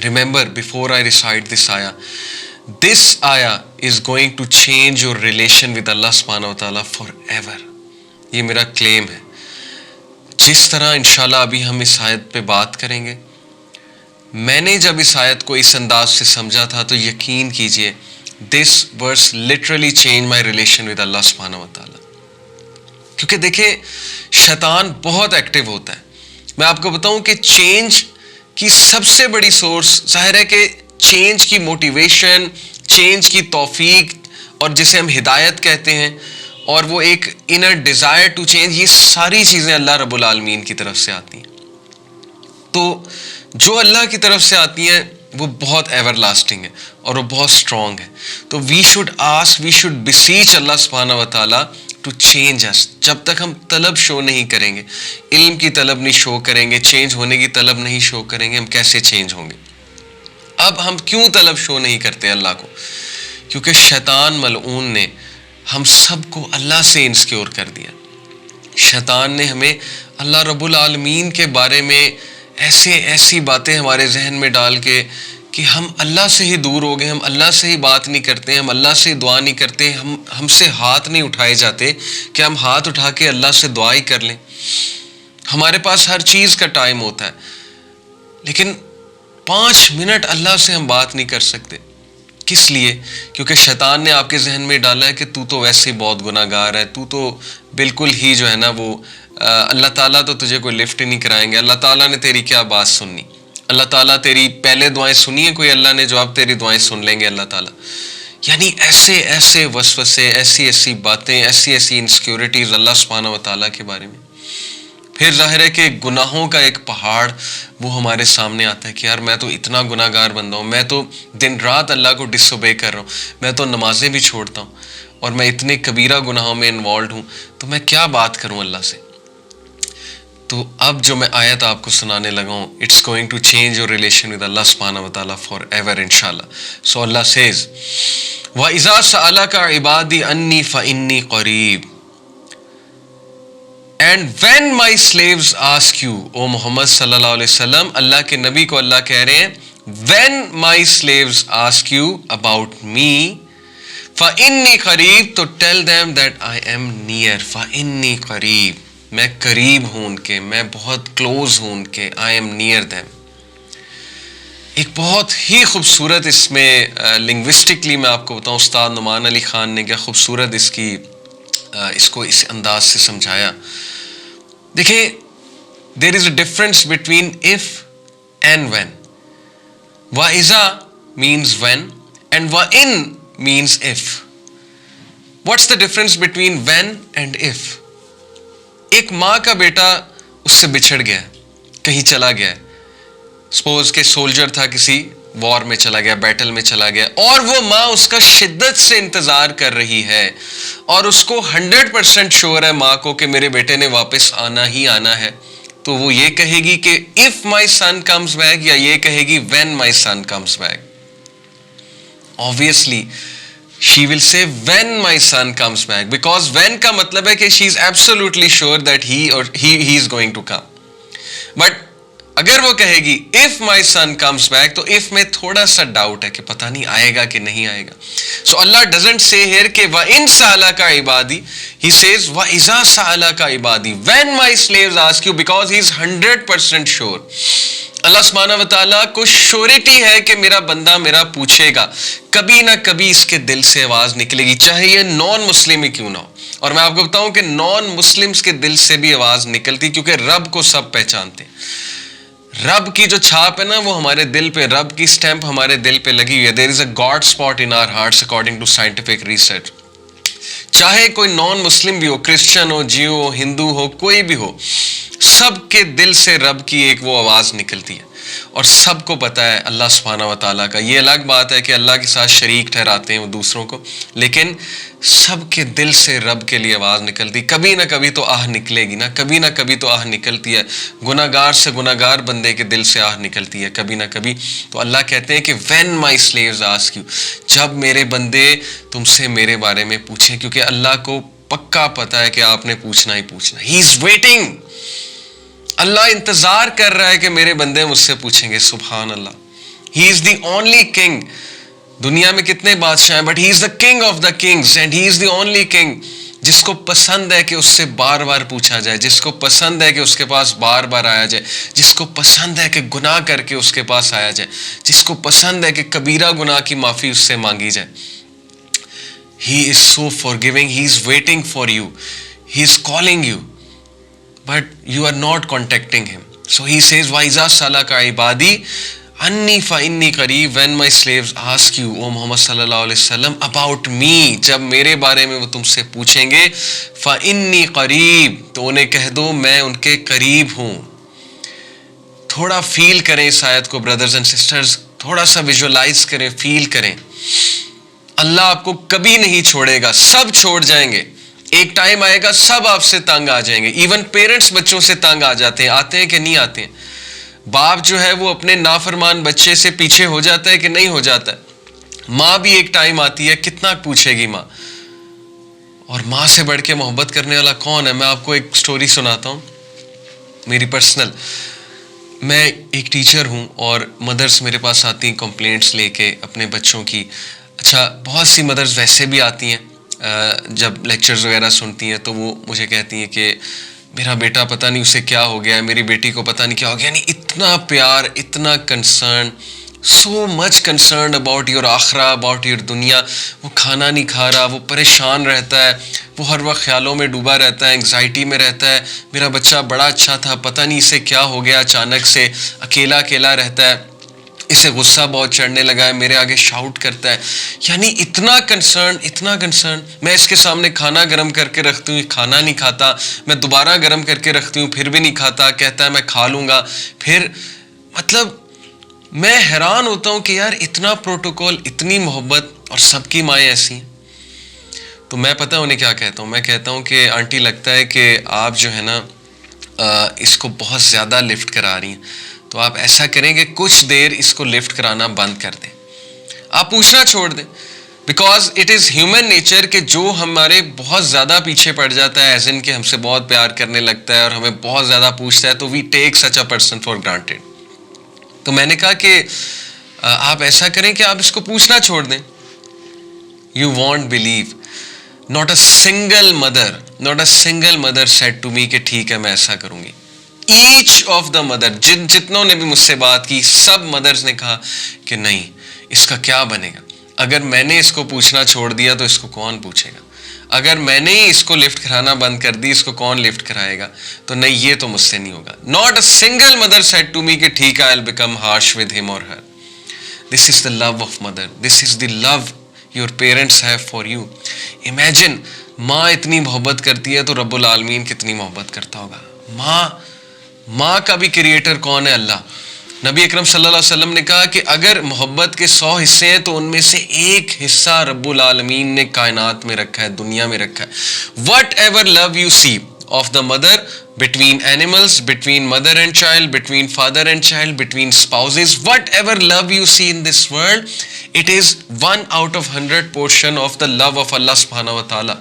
remember before I recite this ayah is going to change your relation with Allah subhanahu wa ta'ala forever. یہ میرا کلیم ہے. جس طرح انشاءاللہ ابھی ہم اس آیت پہ بات کریں گے, میں نے جب اس آیت کو اس انداز سے سمجھا تھا تو یقین کیجئے this verse literally changed my relation with Allah subhanahu wa ta'ala. کیونکہ دیکھیں شیطان بہت ایکٹیو ہوتا ہے. میں آپ کو بتاؤں کہ چینج کی سب سے بڑی سورس ظاہر ہے کہ چینج کی موٹیویشن, چینج کی توفیق اور جسے ہم ہدایت کہتے ہیں, اور وہ ایک انر ڈیزائر ٹو چینج, یہ ساری چیزیں اللہ رب العالمین کی طرف سے آتی ہیں. تو جو اللہ کی طرف سے آتی ہیں وہ بہت ایور لاسٹنگ ہے اور وہ بہت اسٹرانگ ہے. تو we should ask, we should beseech اللہ سبحانہ و تعالیٰ ٹو چینج اس. جب تک ہم طلب شو نہیں کریں گے, علم کی طلب نہیں شو کریں گے, چینج ہونے کی طلب نہیں شو کریں گے, ہم کیسے چینج ہوں گے؟ اب ہم کیوں طلب شو نہیں کرتے اللہ کو؟ کیونکہ شیطان ملعون نے ہم سب کو اللہ سے انسیکیور کر دیا. شیطان نے ہمیں اللہ رب العالمین کے بارے میں ایسی باتیں ہمارے ذہن میں ڈال کے کہ ہم اللہ سے ہی دور ہو گئے, ہم اللہ سے ہی بات نہیں کرتے, ہم اللہ سے دعا نہیں کرتے, ہم سے ہاتھ نہیں اٹھائے جاتے کہ ہم ہاتھ اٹھا کے اللہ سے دعا ہی کر لیں. ہمارے پاس ہر چیز کا ٹائم ہوتا ہے, لیکن 5 منٹ اللہ سے ہم بات نہیں کر سکتے. کس لیے؟ کیونکہ شیطان نے آپ کے ذہن میں ڈالا ہے کہ تو ویسے ہی بہت گناہ گار ہے, تو بالکل ہی جو ہے نا وہ اللہ تعالیٰ تو تجھے کوئی لفٹ ہی نہیں کرائیں گے, اللہ تعالیٰ نے تیری کیا بات سننی, اللہ تعالیٰ تیری پہلے دعائیں سنی ہیں کوئی, اللہ نے جو اب تیری دعائیں سن لیں گے اللہ تعالیٰ. یعنی ایسے وسوسے, ایسی باتیں, ایسی انسیکیورٹیز اللہ سبحانہ و تعالیٰ کے بارے میں. پھر ظاہر ہے کہ گناہوں کا ایک پہاڑ وہ ہمارے سامنے آتا ہے کہ یار میں تو اتنا گناہ گار بندہ ہوں, میں تو دن رات اللہ کو ڈس اوبے کر رہا ہوں, میں تو نمازیں بھی چھوڑتا ہوں, اور میں اتنے کبیرہ گناہوں میں انوالوڈ ہوں, تو میں کیا بات کروں اللہ سے. تو اب جو میں آیت آپ کو سنانے لگا ہوں, it's going to change your relation with اللہ سبحانہ و تعالیٰ فار ایور انشاءاللہ. سو اللہ سیز وَإِذَا سَأَلَكَ عِبَادِي عَنِّي فَإِنِّي قَرِيب. And when my slaves ask you, او محمد صلی اللہ علیہ وسلم, اللہ کے نبی کو اللہ کہہ رہے ہیں, when my slaves ask you about me, فَإِنِّي قَرِيب, تو tell them that I am near. فَإِنِّي قَرِيب, میں قریب ہوں ان کے, میں بہت کلوز ہوں ان کے. I am near them. ایک بہت ہی خوبصورت اس میں لنگوسٹکلی میں آپ کو بتاؤں, استاد نعمان علی خان نے کیا خوبصورت اس کو اس انداز سے سمجھایا. دیکھیں there is a difference between if and when. وَإِذَا means when and وَإِن means if. What's the difference between when and if? ایک ماں کا بیٹا اس سے بچھڑ گیا, کہیں چلا گیا, سپوز کہ سولجر تھا, کسی وار میں چلا گیا, بیٹل میں چلا گیا, اور وہ ماں اس کا شدت سے انتظار کر رہی ہے, اور اس کو 100% شور ہے ماں کو کہ میرے بیٹے نے واپس آنا ہی آنا ہے. تو وہ یہ کہے گی کہ if my son comes back, یا یہ کہے گی when my son comes back. Obviously she will say when my son comes back, because when کا مطلب ہے کہ she is absolutely sure that he is going to come. But اگر وہ کہے گی if my son comes back, تو if میں تھوڑا سا ڈاؤٹ ہے کہ پتہ نہیں آئے گا کہ نہیں آئے گا. So Allah doesn't say here کہ وَإِن سَأَلَكَ عِبَادِي, He says وَإِذَا سَأَلَكَ عِبَادِي, when my slaves ask you, because He is 100% sure. اللہ سبحانہ و تعالیٰ کو شورٹی ہے کہ میرا بندہ میرا پوچھے گا, کبھی نہ کبھی اس کے دل سے آواز نکلے گی, چاہے یہ نان مسلم ہی کیوں نہ ہو. اور میں آپ کو بتاؤں کہ نان مسلمس کے دل سے بھی آواز نکلتی, کیونکہ رب کو سب پہچانتے ہیں. رب کی جو چھاپ ہے نا وہ ہمارے دل پہ, رب کی سٹیمپ ہمارے دل پہ لگی ہوئی ہے. There is a God spot in our hearts according to scientific research. چاہے کوئی نان مسلم بھی ہو, کرسچن ہو, جیو ہو, ہندو ہو, کوئی بھی ہو, سب کے دل سے رب کی ایک وہ آواز نکلتی ہے. اور سب کو پتہ ہے اللہ سبحانہ و تعالیٰ کا. یہ الگ بات ہے کہ اللہ کے ساتھ شریک ٹھہراتے ہیں وہ دوسروں کو, لیکن سب کے دل سے رب کے لیے آواز نکلتی. کبھی نہ کبھی تو آہ نکلے گی نا, کبھی نہ کبھی تو آہ نکلتی ہے. گناہ گار سے گناہ گار بندے کے دل سے آہ نکلتی ہے کبھی نہ کبھی. تو اللہ کہتے ہیں کہ when my slaves ask you, جب میرے بندے تم سے میرے بارے میں پوچھیں, کیونکہ اللہ کو پکا پتہ ہے کہ آپ نے پوچھنا ہی پوچھنا. He is waiting. اللہ انتظار کر رہا ہے کہ میرے بندے مجھ سے پوچھیں گے. سبحان اللہ. He is the only king. دنیا میں کتنے بادشاہ ہیں, but he is the king of the kings and he is the only king. جس کو پسند ہے کہ اس سے بار بار پوچھا جائے, جس کو پسند ہے کہ اس کے پاس بار بار آیا جائے, جس کو پسند ہے کہ گناہ کر کے اس کے پاس آیا جائے, جس کو پسند ہے کہ کبیرہ گناہ کی معافی اس سے مانگی جائے. He is so forgiving. He is waiting for you. He is calling you, but you are not contacting him. So he says, وَإِذَا سَأَلَكَ عِبَادِي انی فَإِنِّي قَرِيبٌ. When my slaves ask you, O Muhammad صلی اللہ علیہ وسلم, about me, جب میرے بارے میں وہ تم سے پوچھیں گے, فَإِنِّي قَرِيبٌ, تو انہیں کہہ دو میں ان کے قریب ہوں. تھوڑا فیل کریں اس آیت کو بردرز اینڈ سسٹرز, تھوڑا سا ویژولائز کریں, فیل کریں. اللہ آپ کو کبھی نہیں چھوڑے گا. سب چھوڑ جائیں گے, ایک ٹائم آئے گا سب آپ سے تنگ آ جائیں گے. ایون پیرنٹس بچوں سے تنگ آ جاتے ہیں, آتے ہیں کہ نہیں آتے ہیں. باپ جو ہے وہ اپنے نافرمان بچے سے پیچھے ہو جاتا ہے کہ نہیں ہو جاتا ہے. ماں بھی ایک ٹائم آتی ہے, کتنا پوچھے گی ماں. اور ماں سے بڑھ کے محبت کرنے والا کون ہے؟ میں آپ کو ایک سٹوری سناتا ہوں میری پرسنل. میں ایک ٹیچر ہوں اور مدرس میرے پاس آتی ہیں کمپلینٹس لے کے اپنے بچوں کی. اچھا, بہت سی مدرس ویسے بھی آتی ہیں جب لیکچرز وغیرہ سنتی ہیں تو وہ مجھے کہتی ہیں کہ میرا بیٹا پتہ نہیں اسے کیا ہو گیا ہے, میری بیٹی کو پتہ نہیں کیا ہو گیا. یعنی اتنا پیار, اتنا concern, so much concerned about your آخرہ, اباؤٹ یور دنیا. وہ کھانا نہیں کھا رہا, وہ پریشان رہتا ہے, وہ ہر وقت خیالوں میں ڈوبا رہتا ہے, انگزائٹی میں رہتا ہے. میرا بچہ بڑا اچھا تھا, پتہ نہیں اسے کیا ہو گیا, اچانک سے اکیلا اکیلا رہتا ہے, اسے غصہ بہت چڑھنے لگا ہے, میرے آگے شاؤٹ کرتا ہے. یعنی اتنا کنسرن, اتنا کنسرن. میں اس کے سامنے کھانا گرم کر کے رکھتی ہوں, کھانا نہیں کھاتا. میں دوبارہ گرم کر کے رکھتی ہوں, پھر بھی نہیں کھاتا. کہتا ہے میں کھا لوں گا. پھر مطلب میں حیران ہوتا ہوں کہ یار اتنا پروٹوکول, اتنی محبت, اور سب کی مائیں ایسی ہیں. تو میں پتہ انہیں کیا کہتا ہوں, میں کہتا ہوں کہ آنٹی لگتا ہے کہ آپ جو ہے نا اس کو بہت زیادہ لفٹ کرا رہی ہیں, تو آپ ایسا کریں کہ کچھ دیر اس کو لفٹ کرانا بند کر دیں, آپ پوچھنا چھوڑ دیں. Because it is human nature کہ جو ہمارے بہت زیادہ پیچھے پڑ جاتا ہے, ایز ان کہ ہم سے بہت پیار کرنے لگتا ہے اور ہمیں بہت زیادہ پوچھتا ہے, تو وی ٹیک سچ اے پرسن فار گرانٹیڈ. تو میں نے کہا کہ آپ ایسا کریں کہ آپ اس کو پوچھنا چھوڑ دیں. You want blue, not a single mother said to me کہ ٹھیک ہے میں ایسا کروں گی. ایچ آف دا مدر, جتنوں نے بھی مجھ سے بات کی, سب مدرز نے کہا کہ نہیں, اس کا کیا بنے گا. اگر میں نے اس کو پوچھنا چھوڑ دیا تو اس کو کون پوچھے گا. اگر میں نے ہی اس کو لفٹ کرانا بند کر دی, اس کو کون لفٹ کرائے گا. تو نہیں, یہ تو مجھ سے نہیں ہوگا. not a single mother said to me کہ ٹھیک ہے I'll become harsh with him or her. This is the love of mother. This is the love your parents have for you. Imagine, ماں اتنی محبت کرتی ہے تو رب العالمین کتنی محبت کرتا ہوگا. ماں کا بھی کریٹر کون ہے؟ اللہ. نبی اکرم صلی اللہ علیہ وسلم نے کہا کہ اگر محبت کے 100 حصے ہیں تو ان میں سے ایک حصہ رب العالمین نے کائنات میں رکھا ہے, دنیا میں رکھا ہے. Whatever love you see of the mother, between animals, between mother and child, between father and child, between spouses, whatever love you see in this world, it is 1 out of 100 portion of the love of Allah subhanahu wa ta'ala.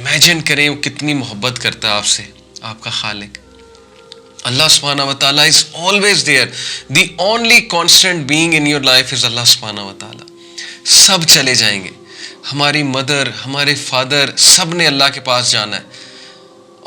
Imagine کریں وہ کتنی محبت کرتا ہے آپ سے, آپ کا خالق. Allah subhanahu wa ta'ala is always there. The only constant being in your life is Allah subhanahu wa ta'ala. سب چلے جائیں گے, ہماری مدر, ہمارے فادر, سب نے اللہ کے پاس جانا ہے,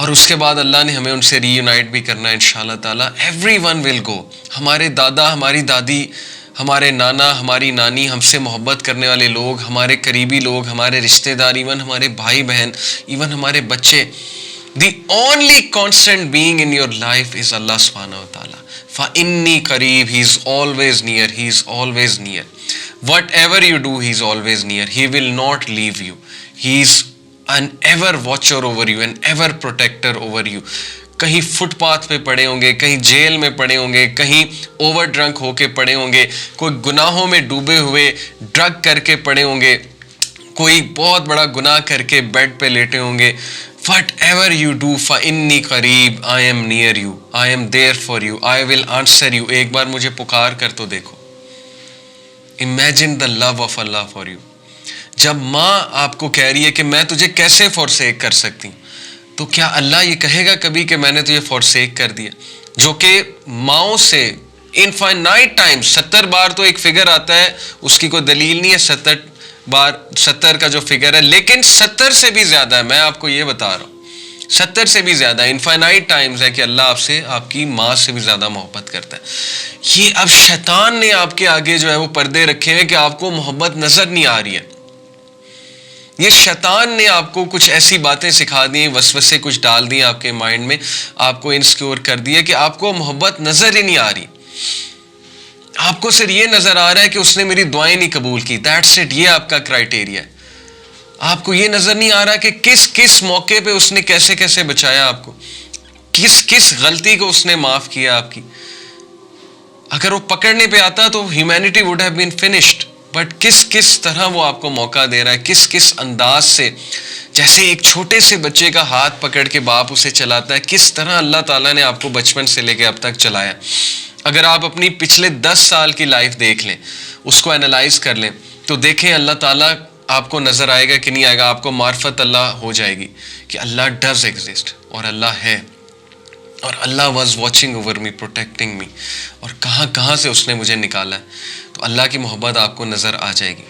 اور اس کے بعد اللہ نے ہمیں ان سے ری یونائٹ بھی کرنا ہے انشاءاللہ تعالیٰ. ایوری ون ول گو. ہمارے دادا, ہماری دادی, ہمارے نانا, ہماری نانی, ہم سے محبت کرنے والے لوگ, ہمارے قریبی لوگ, ہمارے رشتہ دار, ایون ہمارے بھائی بہن, ایون ہمارے بچے. The only constant being in your life is Allah subhanahu wa ta'ala. فَإِنِّي قَرِيب. He is always near. He is always near. Whatever you do, He is always near. He will not leave you. He is an ever watcher over you, an ever protector over you. کہیں fit path پہ پڑے ہوں گے, کہیں jail میں پڑے ہوں گے, کہیں اوور ڈرنک ہو کے پڑے ہوں گے, کوئی گناہوں میں ڈوبے ہوئے ڈرگ کر کے پڑے ہوں گے, کوئی بہت بڑا گناہ کر کے بیڈ پہ لیٹے ہوں گے. Whatever you do, فَإِنِّي قَرِيب. I am near you. I am there for you. I will answer you. ایک بار مجھے پکار کر تو دیکھو. Imagine the love of Allah for you. جب ماں آپ کو کہہ رہی ہے کہ میں تجھے کیسے forsake کر سکتی ہوں, تو کیا اللہ یہ کہے گا کبھی کہ میں نے تجھے forsake کر دیا؟ جو کہ ماؤں سے انفائنائٹ ٹائم. 70 بار تو ایک فگر آتا ہے, اس کی کوئی دلیل نہیں ہے 70 بار 70 کا جو فگر ہے, لیکن 70 سے بھی زیادہ ہے. میں آپ کو یہ بتا رہا ہوں 70 سے بھی زیادہ انفائنائٹ ٹائمز ہے کہ اللہ آپ سے, آپ کی ماں سے بھی زیادہ محبت کرتا ہے. یہ اب شیطان نے آپ کے آگے جو ہے وہ پردے رکھے ہیں کہ آپ کو محبت نظر نہیں آ رہی ہے. یہ شیطان نے آپ کو کچھ ایسی باتیں سکھا دی, وسوسے کچھ ڈال دیے آپ کے مائنڈ میں, آپ کو انسیکیور کر دیا کہ آپ کو محبت نظر ہی نہیں آ رہی. آپ کو صرف یہ نظر آ رہا ہے کہ اس نے میری دعائیں نہیں قبول کی. دیٹس اٹ, یہ آپ کا کرائٹیریا ہے. آپ کو یہ نظر نہیں آ رہا کہ کس کس موقع پہ اس نے کیسے کیسے بچایا آپ کو, کس کس غلطی کو اس نے معاف کیا آپ کی. اگر وہ پکڑنے پہ آتا تو humanity would have been finished, but کس کس طرح وہ آپ کو موقع دے رہا ہے, کس کس انداز سے. جیسے ایک چھوٹے سے بچے کا ہاتھ پکڑ کے باپ اسے چلاتا ہے, کس طرح اللہ تعالیٰ نے آپ کو بچپن سے لے کے اب تک چلایا. اگر آپ اپنی پچھلے 10 سال کی لائف دیکھ لیں, اس کو انالائز کر لیں, تو دیکھیں اللہ تعالیٰ آپ کو نظر آئے گا کہ نہیں آئے گا. آپ کو معرفت اللہ ہو جائے گی کہ اللہ ڈز ایگزسٹ, اور اللہ ہے, اور اللہ was watching over me, protecting me, اور کہاں کہاں سے اس نے مجھے نکالا ہے. تو اللہ کی محبت آپ کو نظر آ جائے گی.